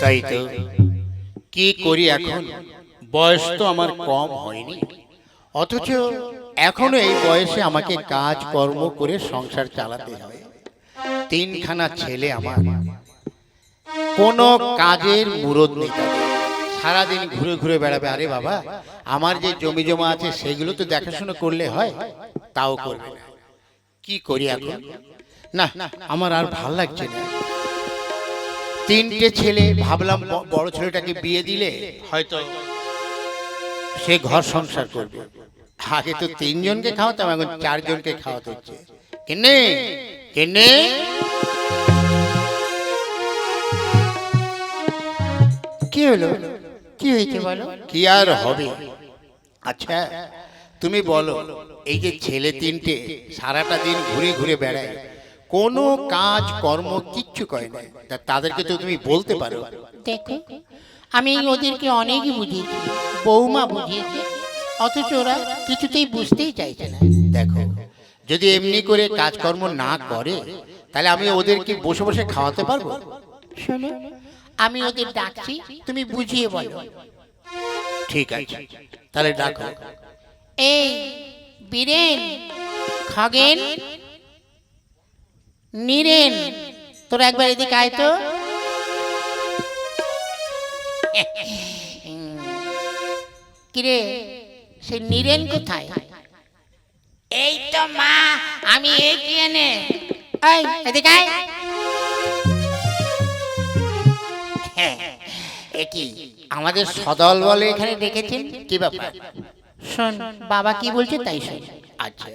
তাই তো, কি করি এখন? বয়স তো আমার কম হয়নি, অথচ এখনো এই বয়সে আমাকে কাজ কর্ম করে সংসার চালাতে হয়। তিনখানা ছেলে আমার, কোনো কাজের মুরদ নেই তাদের। সারাদিন ঘুরে ঘুরে বেড়াবে। আরে বাবা, আমার যে জমি জমা আছে সেগুলো তো দেখাশোনা করলে হয়, তাও করবে না। কি করি এখন? না, আমার আর ভাল লাগছে না। তিনটে ছেলে, ভাবলাম বড় ছেলেটাকে বিয়ে দিলে হয়তো সে ঘর সংসার করবে। আগে তো তিনজনকে খাওয়াতাম, এখন চারজনকে খাওয়াতে হচ্ছে। কেনে কেনে কি হলো? কি হয়েছে বলো? কি আর হবে? আচ্ছা তুমি বলো, এই যে ছেলে তিনটে সারাটা দিন ঘুরে ঘুরে বেড়ায়, কোনো কাজ কর্ম কিচ্ছু করে না, তাদেরকে তো তুমি বলতে পারো। দেখো, আমি ওদেরকে অনেকই বুঝিয়েছি, বৌমা বুঝিয়েছে, অথচ ওরা কিছুতেই বুঝতেই চাইছে না। দেখো, যদি এমনি করে কাজকর্ম না করে তাহলে আমি ওদেরকে বসে বসে খাওয়াতে পারবো? শোনো, আমি ওদের ডাকছি, তুমি বুঝিয়ে বলো। ঠিক আছে, তাহলে ডাকো। এই বীরেন, খগেন, নীরেন, তোরা একবার এদিকে আয় তো। কিরে, সে নীরেন কোথায়? এই তো মা, আমি এখানে। এই এদিকে আয়। কি আমাদের সদল বলে এখানে ডেকেছেন, কি ব্যাপার? শোন, বাবা কি বলছে তাই শোন। আচ্ছা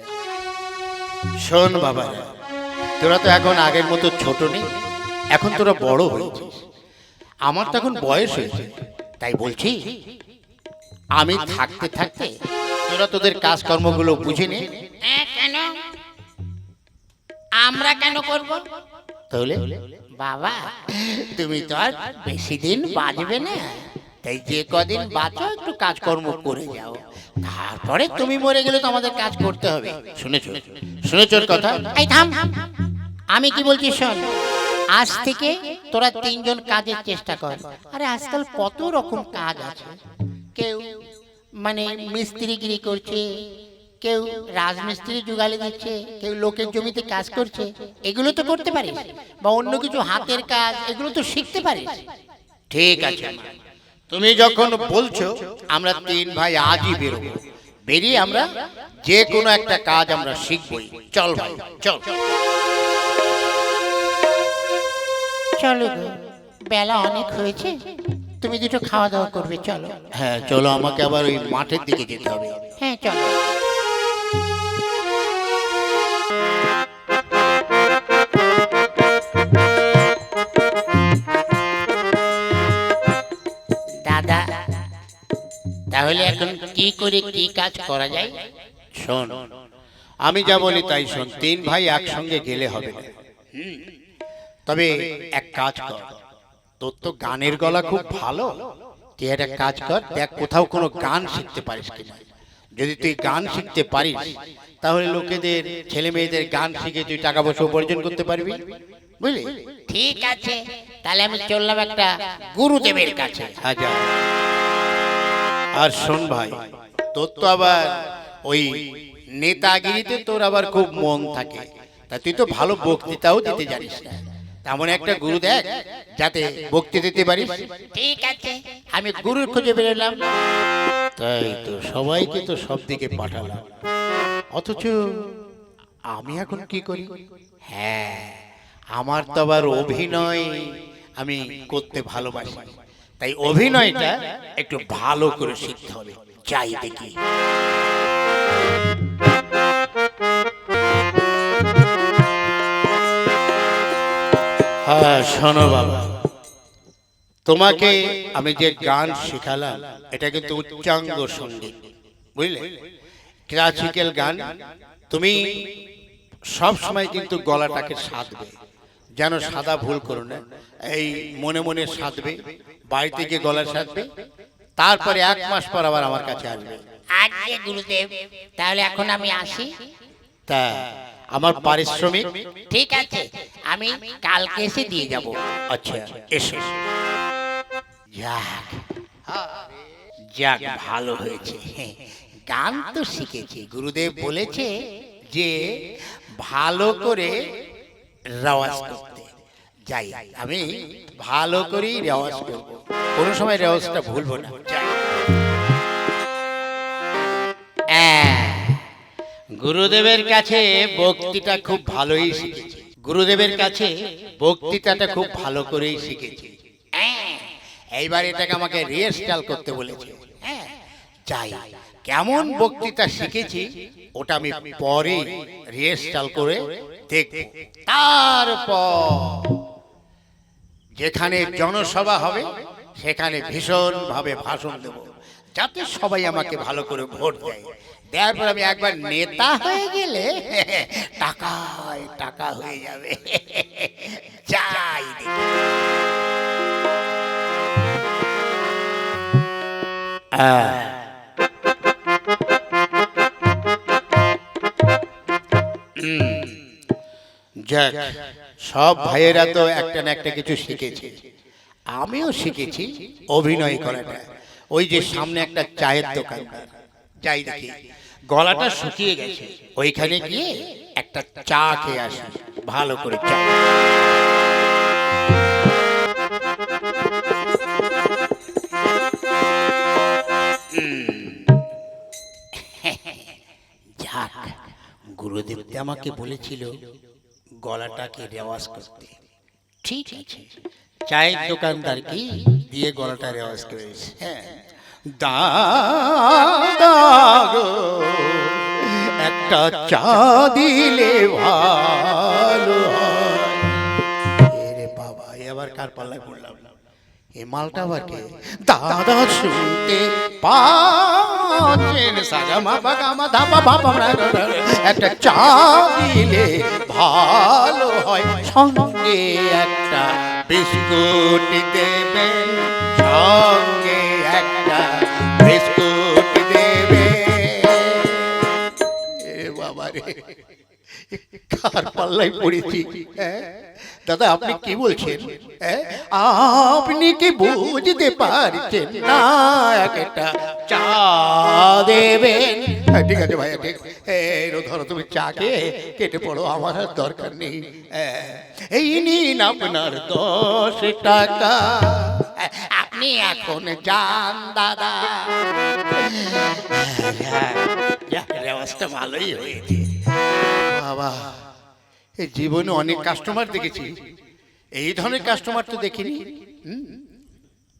শোন বাবা, তোরা তো এখন আগের মতো ছোট নেই, এখন তোরা বড় হয়েছিস। আমার তো এখন বয়স হয়েছে, তাই বলছি আমি থাকতে থাকতে তোরা তোদের কাজকর্মগুলো বুঝে নে। কেন? আমরা কেন করব? তাহলে বাবা, তুমি তো আর বেশি দিন বাঁচবে না, তাই যে কদিন বাঁচো একটু কাজকর্ম করে যাও, তারপরে তুমি মরে গেলে তো আমাদের কাজ করতে হবে। শুনেছো? শুনেছো ওর কথা? এই থাম, আমি কি বলছি শোন। আজ থেকে তোরা তিনজন কাজের চেষ্টা কর। আরে আজকাল কত রকম কাজ আছে। কেউ মানে মিস্ত্রিগিরি করছে, কেউ রাজমিস্ত্রি জুগালি দিচ্ছে, কেউ লোকের জমিতে কাজ করছে। এগুলো তো করতে পারিস, বা অন্য কিছু হাতের কাজ, এগুলো তো শিখতে পারিস। ঠিক আছে মা, তুমি যখন বলছো আমরা তিন ভাই আজই বেরোবো, বেরিয়ে আমরা যে কোনো একটা কাজ আমরা শিখবই। চল ভাই চল। চলো গো, বেলা অনেক হয়েছে, তুমি দুটো খাওয়া দাওয়া করবে, চলো। হ্যাঁ চলো, আমাকে আবার ওই মাঠের দিকে যেতে হবে। হ্যাঁ চলো। দাদা, তাহলে এখন কি করে কি কাজ করা যায়? শোন, আমি যা বলি তাই শোন। তিন ভাই একসঙ্গে গেলে হবে না। তবে এক কাজ কর, তোর তো গানের গলা খুব ভালো, তুই একটা কাজ কর, দেখ কোথাও কোনো গান শিখতে পারিস কিনা। যদি তুই গান শিখতে পারিস তাহলে লোকেদের, ছেলে মেয়েদের গান শিখে তুই টাকা পয়সা উপার্জন করতে পারবি, বুঝলি? ঠিক আছে, তাহলে আমি চললাম একটা গুরুদেবের কাছে। আচ্ছা, আর শোন ভাই, তোর তো আবার ওই নেতাগিরিতে তোর আবার খুব মন থাকে, তা তুই তো ভালো বক্তৃতাও দিতে জানিস না। তেমন একটা গুরু দেখ যাতে বক্তৃতা দিতে পারিস। ঠিক আছে, আমি গুরুর খোঁজে বেরোলাম, তাই তো সবাইকে তো সব দিকে পাঠালাম, অথচ আমি এখন কি করি? হ্যাঁ, আমার তো আবার অভিনয় আমি করতে ভালোবাসি, তাই অভিনয়টা একটু ভালো করে শিখতে হবে। চাই দেখি। হ্যাঁ শোনো বাবা, তোমাকে আমি যে গান শেখালাম এটা কিন্তু উচ্চাঙ্গ সঙ্গীত, বুঝলে? ক্লাসিক্যাল গান। তুমি সব সময় কিন্তু গলাটাকে সাধবে, যেন সাদা ভুল করো না। এই মনে মনে সাধবে, বাড়িতে গিয়ে গলা সাধবে, তারপরে 1 মাস পর আবার আমার কাছে আসবে। আজকে গুরুদেব, তাহলে এখন আমি আসি। তা আমার পারিশ্রমিক? ঠিক আছে, আমি কালকে এসে দিয়ে যাব। আচ্ছা এসো। যাক, যাক ভালো হয়েছে, গান তো শিখেছি। গুরুদেব বলেছে যে ভালো করে রেওয়াজ করতে। যাই, আমি ভালো করেই রেওয়াজ করব, কোনো সময় রেওয়াজটা ভুলবো না। যাই। গুরুদেবের কাছে বক্তৃতা খুব ভালোই শিখেছি, গুরুদেবের কাছে বক্তৃতাটা খুব ভালো করেই শিখেছি। এইবার এটাকে আমাকে রিহার্সাল করতে বলেছে। যাই, কেমন বক্তৃতা শিখেছি ওটা আমি পরে রিহার্সাল করে দেখব। তারপর যেখানে জনসভা হবে সেখানে ভীষণ ভাবে ভাষণ দেব, যাতে সবাই আমাকে ভালো করে ভোট দেয়। দেওয়ার পর আমি একবার নেতা হয়ে গেলে টাকায় টাকা হয়ে যাবে। যাই দেখি। যাক, সব ভাইয়েরা তো একটা না একটা কিছু শিখেছে, আমিও শিখেছি অভিনয় করাটা। ওই যে সামনে একটা চায়ের দোকান, যাই দেখি গলাটা শুকিয়ে গেছে, ওইখানে গিয়ে একটা চা খেয়ে আসি, ভালো করে চা। যাক, গুরুদেব আমাকে বলেছিল গলাটাকে রেওয়াজ করতে, ঠিক আছে, চায়ের দোকানদারকে দিয়ে গলাটা রেওয়াজ করেছে। হ্যাঁ, দাদা গো একটা চা দিলে ভালো হয়। এরে বাবা, এবার কার পাল্লায় পড়লাম? এ মালটা আবার কে? দাদা শুনতে পাচ্ছেন সাগামা বাগামা ধাপা বাপা, একটা চা দিলে ভালো হয়, সঙ্গে একটা বিস্কুট দেবেন, সঙ্গে একটা বিস্কুট দেবে। এ বাবা রে, কার পাল্লাই পড়েছি? দাদা আপনি কি বলছেন? আপনি কি বুঝতে পারছেন না? একটা চা দেবেন। ঠিক আছে ভাইয়া, ঠিক। ধরো তুমি চা খেয়ে কেটে পড়ো, আমার আর দরকার নেই। এই নিন আপনার 10 টাকা, আপনি এখন যান দাদা। রেওয়াজটা ভালোই হয়েছে বাবা। এই জীবনে অনেক কাস্টমার দেখেছি, এই ধরনের কাস্টমার তো দেখিনি।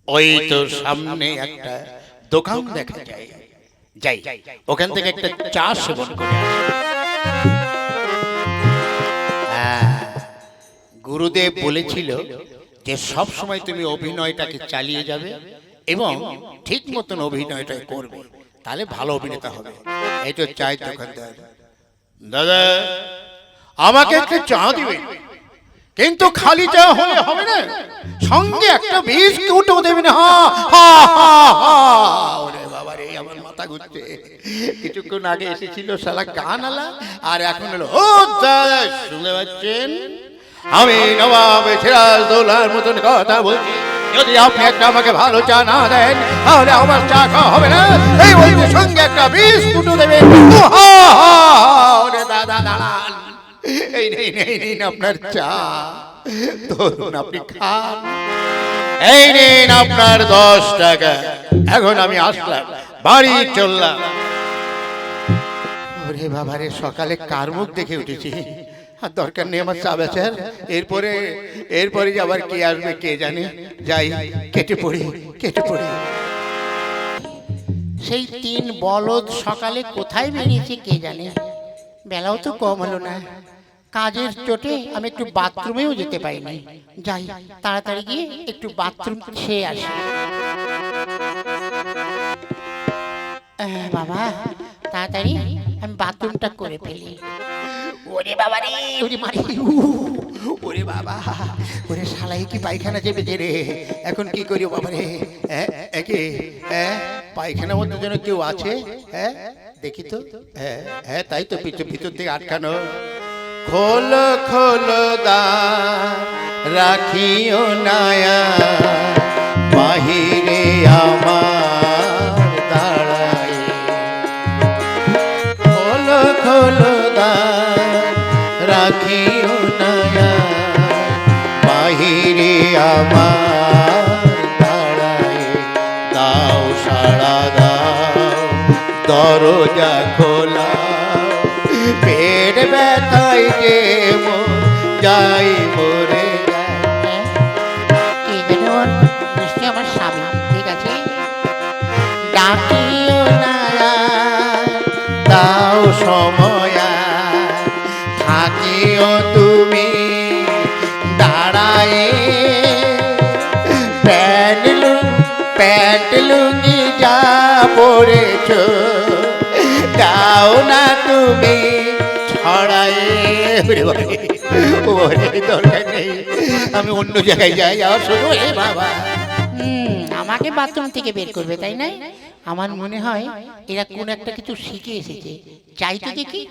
ওই তো সামনে একটা দোকান দেখা যায়, যাই ওখান থেকে একটা চা সেবন করে আসি। গুরুদেব বলেছিল যে সব সময় তুমি অভিনয়টাকে চালিয়ে যাবে এবং ঠিক মতন অভিনয়টা করবে, তাহলে ভালো অভিনেতা হবে। এই তো চায়ের দোকানদার, দাদা আমাকে একটু চা দিবেন, কিন্তু খালি চা হলে হবে না, সঙ্গে একটা বিস্কুটও দেবেন। ওরে বাবা রে, আমার মাথা ঘুরছে। কিছুক্ষণ আগে এসেছিল শালা গান আলা, আর এখন হলো ও দাদা, শুনতে পাচ্ছেন আমি নবাব সিরাজদৌল্লার মতন কথা বলছি, যদি আপনি একটা আমাকে ভালো চা না দেন তাহলে আমার চা খাওয়া হবে না। এই বলতে সঙ্গে একটা বিস্কুটও দেবেন। ওরে দাদা দাঁড়ান, এই নিন আপনার চা, ধরুন আপনি খান, এই নিন আপনার 10 টাকা। এখন আমি আসলাম, বাড়ি চললাম। ওরে বাবা রে, সকালে কার মুখ দেখে উঠেছি, আর দরকার নেই আমার চা বেচার। এরপরে আবার কে আসবে কে জানে। যাই, কেটে পড়ি। সেই 3 বলদ সকালে কোথায় বেরিয়েছে কে জানে, বেলাও তো কম হলো না। কাজের চোটে আমি একটু বাথরুমেও যেতে পারিনি। যাই, তাড়াতাড়ি গিয়ে একটু বাথরুম খেয়ে আসি। বাবা তাড়াতাড়ি আমি বাথরুমটা করে ফেলি। ওরে বাবা রে, ওরে মারি, ওরে বাবা, ওরে শালাই কি পায়খানা চেপেছে রে, এখন কি করি বাবা রে? একে পায়খানার মধ্যে যেন কেউ আছে। দেখি তো, হ্যাঁ তাই তো, ভিতর থেকে আটকানো। খোলো খোলো দ্বার রাখিও নায়া, বাহিরে আমার দাঁড়ায় খোলো খোলো দ্বার রাখিও নয়া বাহিরে আমার দাঁড়ায় দাও সাড়া দাও দরজা খোলা পেট ব্যথায় যে যাই মরে যায়। কে যেন ওর? নিশ্চয়ই আমার স্বামী। ঠিক আছে, ডাকিও না আর, দাও সময় আর, থাকিও তুমি দাঁড়ায় প্যান্ট লুঙ্গি যা পড়েছ দাও না তুমি ছড়ায়। দরকার নেই, আমি অন্য জায়গায় যাই আর শুধু এ বাবা। আমাকে বাথরুম থেকে বের করবে তাই না? আমার মনে হয় এরা কোন একটা কিছু শিখে এসেছে। যাই তো দেখি।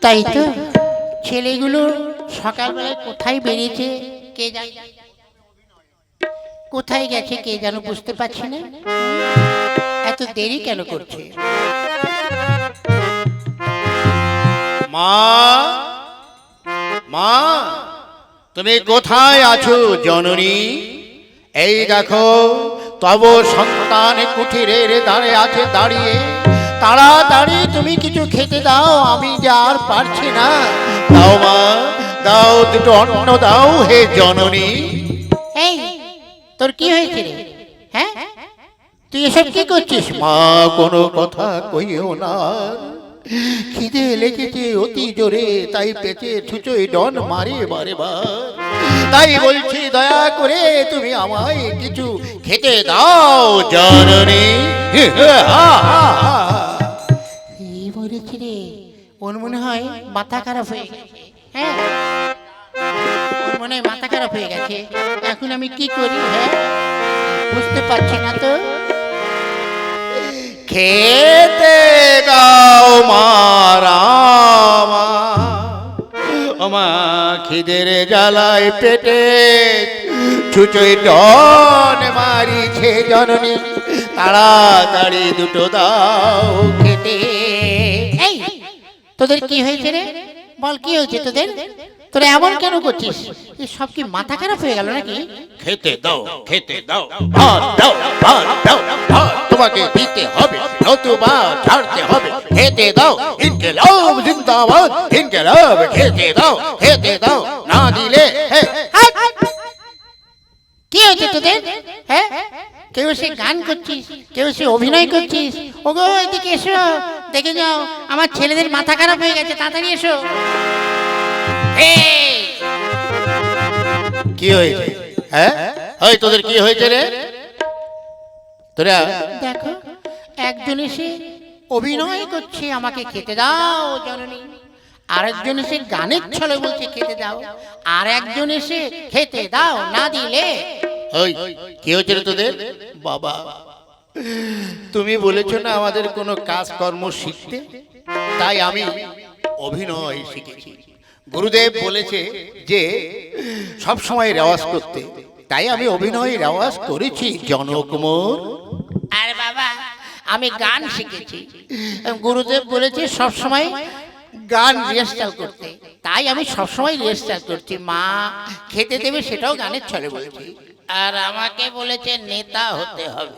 তাই তো, ছেলেগুলো সকালবেলায় কোথায় বেরিয়েছে কে জানে, কোথায় গেছে কে যেন বুঝতে পারছি না। এত দেরি কেন করছে? মা মা তুমি কোথায় আছো জননী? এই দেখো তব সন্তান কুঠিরের দ্বারে আছে দাঁড়িয়ে, তাড়াতাড়ি তুমি কিছু খেতে দাও, আমি যে আর পারছি না। দাও মা দাও, দুটো অন্ন দাও হে জননী। এই তোর কি হয়েছে রে? হ্যাঁ, তুই এসব কি করছিস? মা কোনো কথা কইও না, খিদে লেগেছে অতি জোরে, তাই পেটে ছুঁচোই ডন মারে বারে বার। তাই বলছি দয়া করে তুমি আমায় কিছু খেতে দাও জননী। এই বলেছি রে, ওর মনে হয় মাথা খারাপ হয়ে গেছে। হ্যাঁ, ওর মনে হয় মাথা খারাপ হয়ে গেছে। এখন আমি কি করি? হ্যাঁ, বুঝতে পারছি না তো। খেতে দাও মারামা, মা খিদের জ্বালায় পেটে ছুঁচোই ডন মারিছে জননী, তাড়াতাড়ি দুটো দাও খেতে। এই তোদের কি হয়েছে রে? বল কি হয়েছে তোদের? তোরা এমন কেন করছিস? এই সব কি মাথা খারাপ হয়ে গেল নাকি? খেতে দাও খেতে দাও, ভাত দাও ভাত দাও, ভাত তোমাকে দিতে হবে নতুবা ছাড়তে হবে। খেতে দাও, ইনকিলাব জিন্দাবাদ, ইনকিলাব। খেতে দাও না দিলে কি হয়েছে তোদের? হ্যাঁ, কেউ সে গান করছিস, কেউ সে অভিনয় করছিস। ওগো এদিকে এসো, দেখে যাও আমার ছেলেদের মাথা খারাপ হয়ে গেছে, তাড়াতাড়ি এসো। কি হয়েছে? হ্যাঁ ওই তোদের কি হয়েছে রে? তোরা দেখো, একজন এসে অভিনয় করছে আমাকে খেতে দাও জননী, আরেকজন এসে গানের ছলে বলছে খেতে দাও, আর একজন এসে খেতে দাও না দিলে। ওই কি হয়েছে রে তোদের? বাবা তুমি বলেছো না আমাদের কোনো কাজকর্ম শিখতে, তাই আমি অভিনয় শিখেছি। গুরুদেব বলেছে যে সব সময় রেওয়াজ করতে, তাই আমি অভিনয় রেওয়াজ করেছি জনকুমার। আরে বাবা, আমি গান শিখেছি। গুরুদেব বলেছে সব সময় গান রিহার্সাল করতে, তাই আমি সব সময় রিহার্সাল করছি। মা খেতে দেবে সেটাও গানের ছলে বলেছি। আর আমাকে বলেছে নেতা হতে হবে,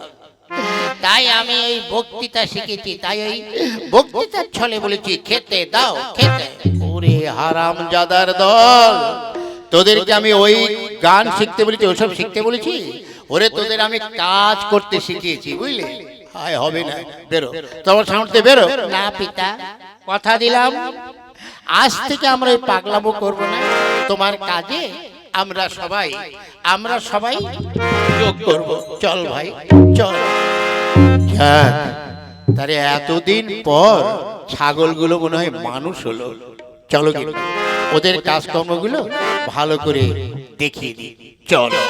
তাই আমি ওই বক্তৃতা শিখেছি, তাই ওই বক্তৃতার ছলে বলেছি খেতে দাও খেতে। ওরে হারামজাদার দল, তোদেরকে আমি ওই গান শিখতে বলেছি, ওসব শিখতে বলেছি? ওরে তোদের আমি কাজ করতে শিখিয়েছি, বুঝলে? হায় হবে না, বেরো তোমার সামনে বেরো। না পিতা, কথা দিলাম আজ থেকে আমরা ওই পাগলামো করবো না। তোমার কাজে আমরা সবাই যোগ করব। চল ভাই চল। যাক, তারে এতদিন পর ছাগলগুলো মনে হয় মানুষ হলো। চলো ওদের কাজকর্মগুলো ভালো করে দেখিয়ে দিই, চলো।